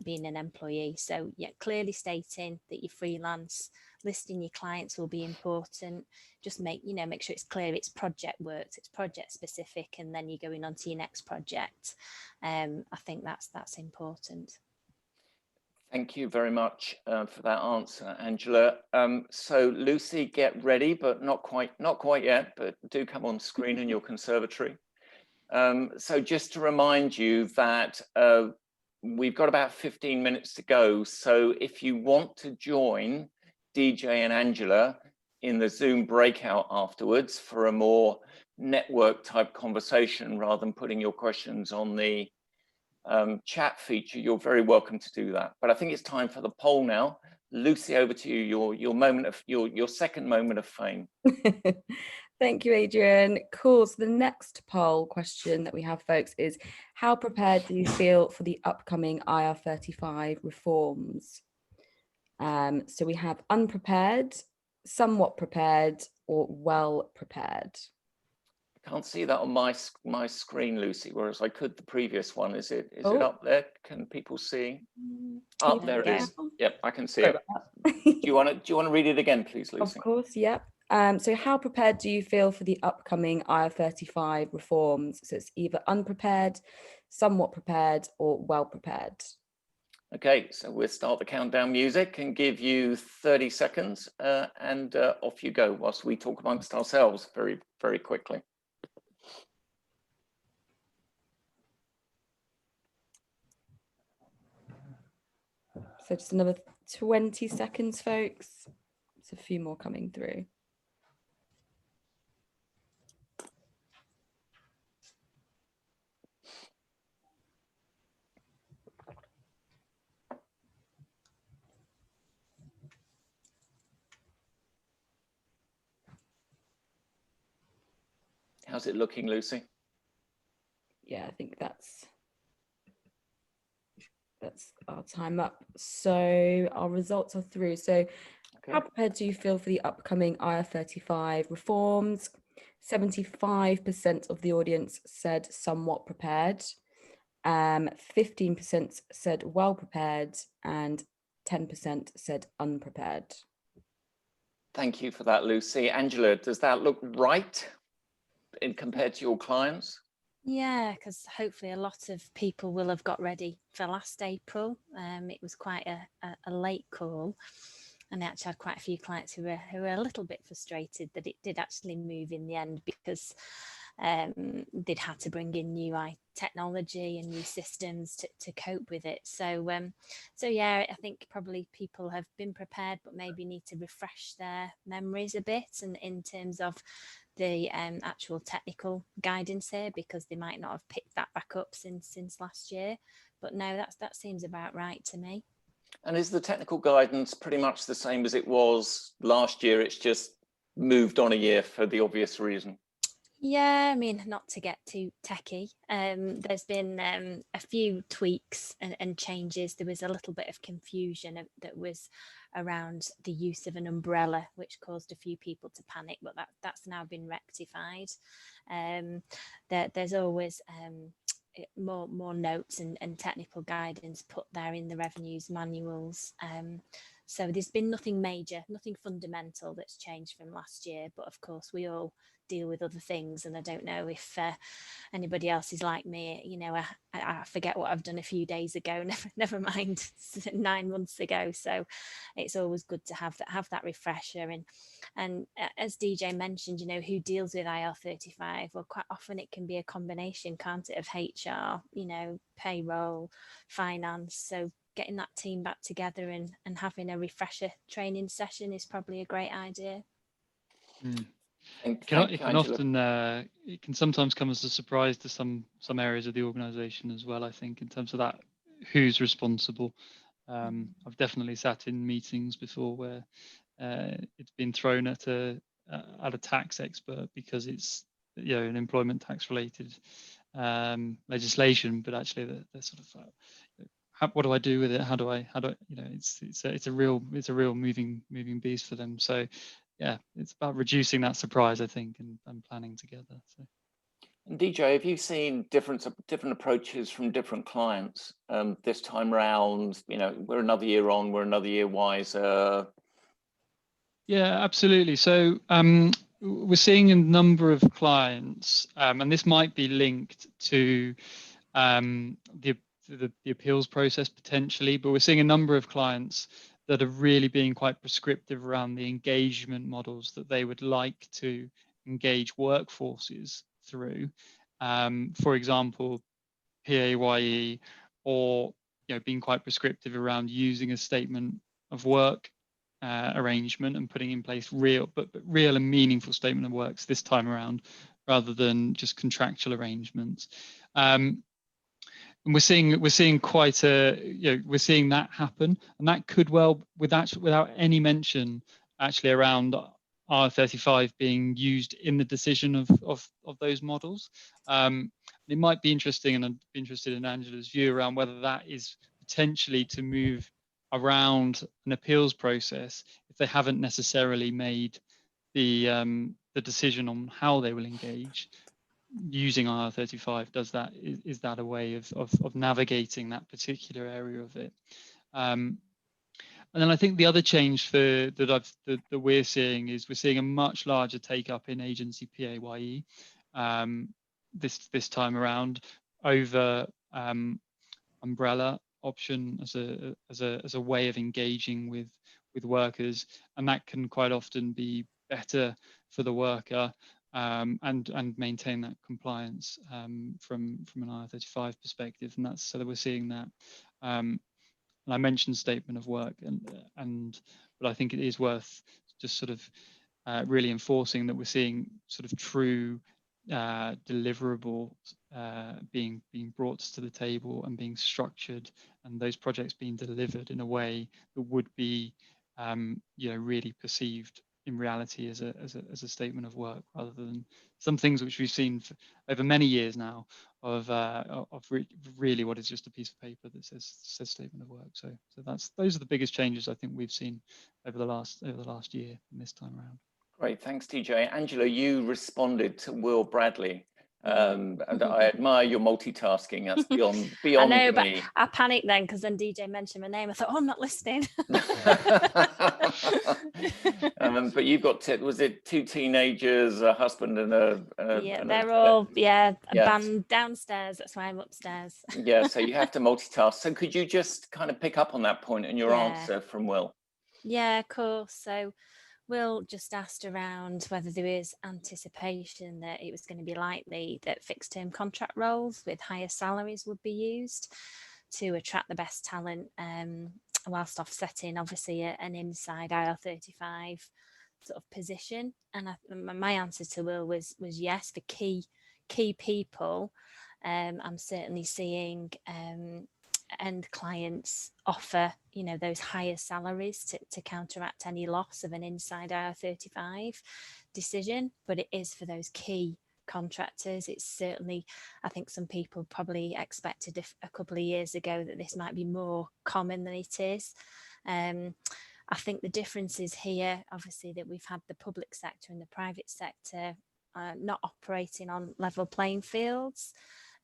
being an employee. So yeah, clearly stating that you're freelance, listing your clients will be important. Just make sure it's clear it's project work, it's project specific, and then you're going on to your next project. I think that's important. Thank you very much for that answer, Angela. So Lucy, get ready, but not quite yet, but do come on screen in your conservatory. So just to remind you that we've got about 15 minutes to go. So if you want to join DJ and Angela in the Zoom breakout afterwards for a more network type conversation, rather than putting your questions on the chat feature, you're very welcome to do that. But I think it's time for the poll now. Lucy, over to you. Your moment of your second moment of fame. Thank you, Adrian. Cool. So the next poll question that we have, folks, is how prepared do you feel for the upcoming IR35 reforms? So we have unprepared, somewhat prepared, or well prepared. I can't see that on my screen, Lucy, whereas I could the previous one. Is it up there? Can people see? Oh, there it is. Yep, I can see it. Do you want to read it again, please, Lucy? Of course, yep. So how prepared do you feel for the upcoming IR35 reforms? So it's either unprepared, somewhat prepared, or well prepared. Okay, so we'll start the countdown music and give you 30 seconds and off you go whilst we talk amongst ourselves very, very quickly. So just another 20 seconds, folks. There's a few more coming through. How's it looking, Lucy? Yeah, I think that's our time up. So our results are through. So how prepared do you feel for the upcoming IR35 reforms? 75% of the audience said somewhat prepared. 15% said well prepared, and 10% said unprepared. Thank you for that, Lucy. Angela, does that look right compared to your clients? Yeah, because hopefully a lot of people will have got ready for last April. It was quite a late call, and I actually had quite a few clients who were a little bit frustrated that it did actually move in the end, because they'd had to bring in new technology and new systems to cope with it. So yeah, I think probably people have been prepared, but maybe need to refresh their memories a bit, and in terms of the actual technical guidance here, because they might not have picked that back up since last year. but no, that seems about right to me. And is the technical guidance pretty much the same as it was last year? It's just moved on a year for the obvious reason. Yeah, I mean, not to get too techie, there's been a few tweaks and changes. There was a little bit of confusion that was around the use of an umbrella, which caused a few people to panic, but that's now been rectified. There's always more notes and technical guidance put there in the revenues manuals. So there's been nothing major, nothing fundamental that's changed from last year, but of course we all deal with other things, and I don't know if anybody else is like me. You know, I forget what I've done a few days ago, never mind 9 months ago. So it's always good to have that refresher. And as DJ mentioned, you know, who deals with IR35? Well, quite often it can be a combination, can't it, of HR, you know, payroll, finance. So getting that team back together and having a refresher training session is probably a great idea. Thank you, It can sometimes come as a surprise to some areas of the organization as well, I think, in terms of that, who's responsible. I've definitely sat in meetings before where it's been thrown at a tax expert because it's, you know, an employment tax related legislation, but actually they're sort of what do I do with it? How do I, you know, it's a real moving beast for them. So yeah, it's about reducing that surprise, I think, and planning together. So. And DJ, have you seen different approaches from different clients this time round? You know, we're another year on, we're another year wiser. Yeah, absolutely. So we're seeing a number of clients, and this might be linked to the appeals process potentially, but we're seeing a number of clients that are really being quite prescriptive around the engagement models that they would like to engage workforces through. For example, PAYE, or, you know, being quite prescriptive around using a statement of work arrangement and putting in place real and meaningful statement of works this time around, rather than just contractual arrangements. And we're seeing quite we're seeing that happen, and that could well, without any mention actually around IR35 being used in the decision of those models. It might be interesting, and I'd be interested in Angela's view around whether that is potentially to move around an appeals process if they haven't necessarily made the decision on how they will engage. Using IR35 is that a way of navigating that particular area of it? And then I think the other change that we're seeing is we're seeing a much larger take up in agency PAYE this time around over umbrella option as a way of engaging with workers, and that can quite often be better for the worker. And maintain that compliance from an IR35 perspective, and that's so that we're seeing that. And I mentioned statement of work, but I think it is worth just sort of really enforcing that we're seeing sort of true deliverables being brought to the table and being structured, and those projects being delivered in a way that would be you know, really perceived in reality as a statement of work, rather than some things which we've seen over many years now of really what is just a piece of paper that says statement of work. So those are the biggest changes I think we've seen over the last year and this time around. Great, thanks, DJ. Angela, you responded to Will Bradley. And I admire your multitasking. That's beyond I know, me. But I panicked then because then DJ mentioned my name. I thought, oh, I'm not listening. But you've got was it 2 teenagers, a husband, and they're all band downstairs. That's why I'm upstairs. Yeah, so you have to multitask. So could you just kind of pick up on that point in your answer from Will? Yeah, of course. So Will just asked around whether there is anticipation that it was going to be likely that fixed term contract roles with higher salaries would be used to attract the best talent, whilst offsetting obviously an inside IR35 sort of position. And my answer to Will was yes, for key people. I'm certainly seeing end clients offer, you know, those higher salaries to counteract any loss of an inside IR35 decision, but it is for those key contractors. It's certainly, I think some people probably expected a couple of years ago that this might be more common than it is. I think the difference is here, obviously, that we've had the public sector and the private sector not operating on level playing fields.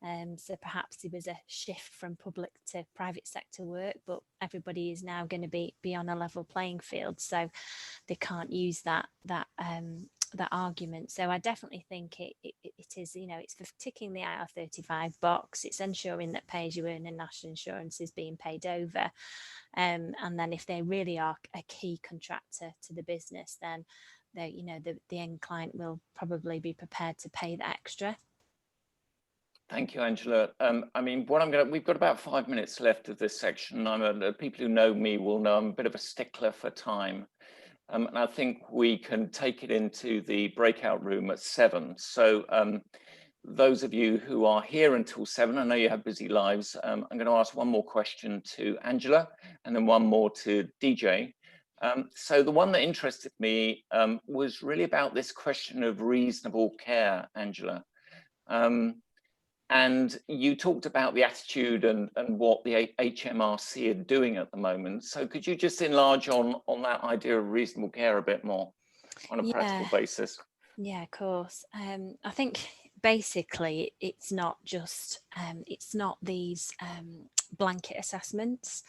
So perhaps there was a shift from public to private sector work, but everybody is now going to be on a level playing field, so they can't use that argument. So I definitely think it is, you know, it's for ticking the IR35 box. It's ensuring that pay as you earn and national insurance is being paid over. And then if they really are a key contractor to the business, then the end client will probably be prepared to pay the extra. Thank you, Angela. I mean, we've got about 5 minutes left of this section. People who know me will know I'm a bit of a stickler for time. And I think we can take it into the breakout room at 7. So those of you who are here until 7, I know you have busy lives. I'm going to ask one more question to Angela and then one more to DJ. So the one that interested me was really about this question of reasonable care, Angela. And you talked about the attitude and what the HMRC are doing at the moment. So could you just enlarge on that idea of reasonable care a bit more on a practical basis? Yeah, of course. I think basically it's not just, it's not these blanket assessments.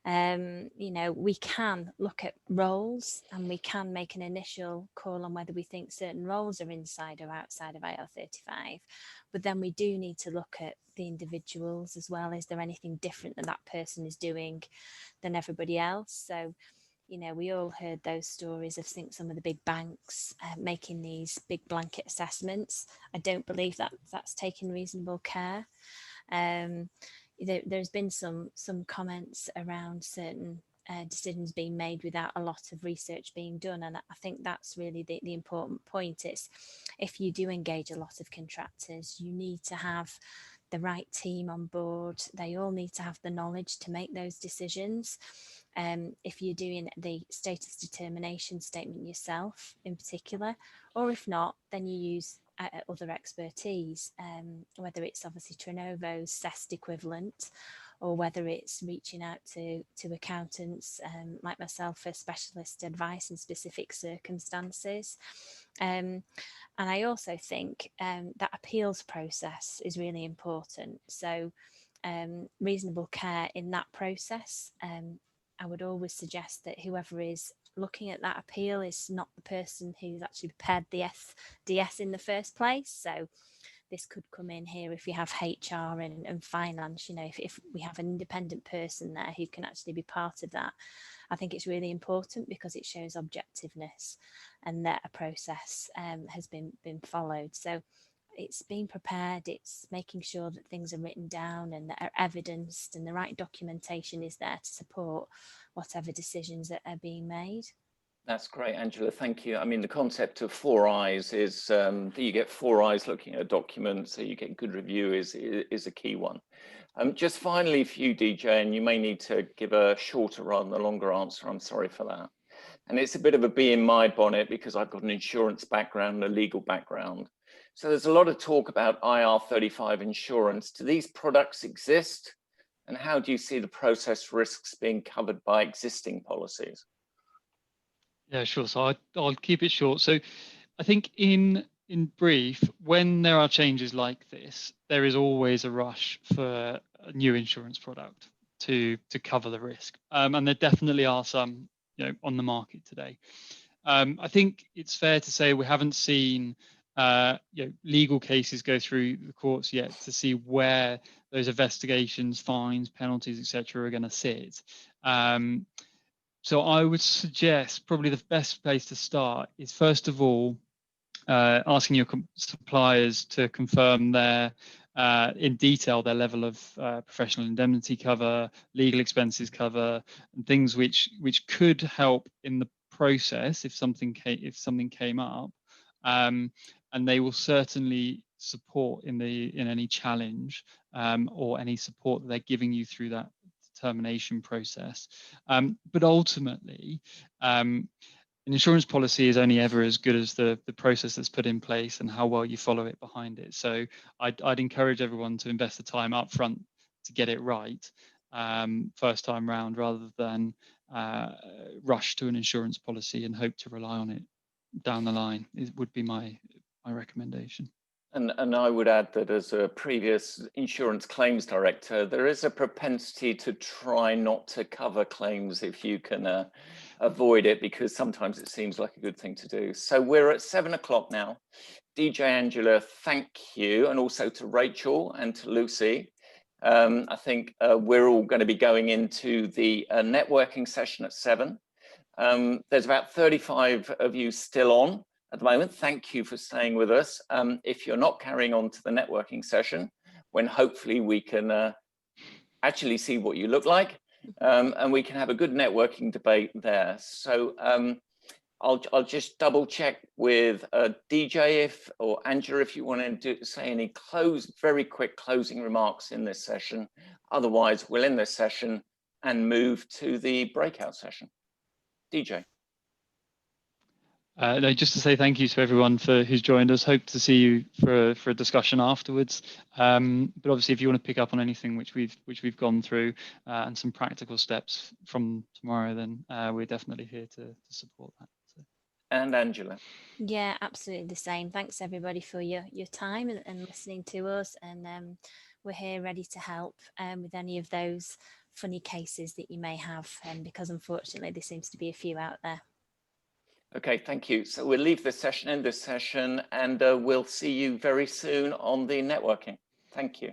You know, we can look at roles and we can make an initial call on whether we think certain roles are inside or outside of IR35. But then we do need to look at the individuals as well. Is there anything different that person is doing than everybody else? So, you know, we all heard those stories of some of the big banks making these big blanket assessments. I don't believe that that's taking reasonable care. There's been some comments around certain decisions being made without a lot of research being done, and I think that's really the important point. Is if you do engage a lot of contractors, you need to have the right team on board. They all need to have the knowledge to make those decisions. If you're doing the status determination statement yourself in particular, or if not, then you use other expertise, whether it's obviously Trinnovo's CEST equivalent, or whether it's reaching out to accountants like myself for specialist advice in specific circumstances. And I also think that appeals process is really important. So reasonable care in that process, I would always suggest that whoever is looking at that appeal is not the person who's actually prepared the DS in the first place. So this could come in here if you have HR and finance, you know, if we have an independent person there who can actually be part of that. I think it's really important because it shows objectiveness and that a process has been followed. So it's being prepared, it's making sure that things are written down and that are evidenced and the right documentation is there to support whatever decisions that are being made. That's great, Angela. Thank you. I mean, the concept of 4 eyes is that you get 4 eyes looking at a document, so you get good review is a key one. Just finally for you, DJ, and you may need to give a shorter rather than a longer answer. I'm sorry for that. And it's a bit of a bee in my bonnet because I've got an insurance background and a legal background. So there's a lot of talk about IR35 insurance. Do these products exist? And how do you see the process risks being covered by existing policies? Yeah, sure. So I'll keep it short. So I think in brief, when there are changes like this, there is always a rush for a new insurance product to cover the risk. And there definitely are some, you know, on the market today. I think it's fair to say we haven't seen you know, legal cases go through the courts yet to see where those investigations, fines, penalties, etc., are going to sit. So I would suggest probably the best place to start is first of all asking your suppliers to confirm their in detail their level of professional indemnity cover, legal expenses cover, and things which could help in the process if something came up. and they will certainly support in any challenge or any support that they're giving you through that determination process. But ultimately, an insurance policy is only ever as good as the process that's put in place and how well you follow it behind it. So I'd encourage everyone to invest the time up front to get it right first time round, rather than rush to an insurance policy and hope to rely on it down the line. It would be my recommendation. And I would add that as a previous insurance claims director, there is a propensity to try not to cover claims if you can avoid it, because sometimes it seems like a good thing to do. So we're at 7 o'clock now. DJ Angela, thank you, and also to Rachel and to Lucy. I think we're all going to be going into the networking session at 7. There's about 35 of you still on at the moment. Thank you for staying with us. If you're not carrying on to the networking session, when hopefully we can actually see what you look like, and we can have a good networking debate there. So I'll just double check with DJ or Angela if you want to say any very quick closing remarks in this session. Otherwise, we'll end this session and move to the breakout session. DJ. No, just to say thank you to everyone who's joined us. Hope to see you for a discussion afterwards. But obviously, if you want to pick up on anything which we've gone through and some practical steps from tomorrow, then we're definitely here to support that. So. And Angela. Yeah, absolutely the same. Thanks everybody for your time and listening to us, and we're here ready to help with any of those funny cases that you may have, because unfortunately there seems to be a few out there. Okay, thank you. So we'll leave this session, end this session, and we'll see you very soon on the networking. Thank you.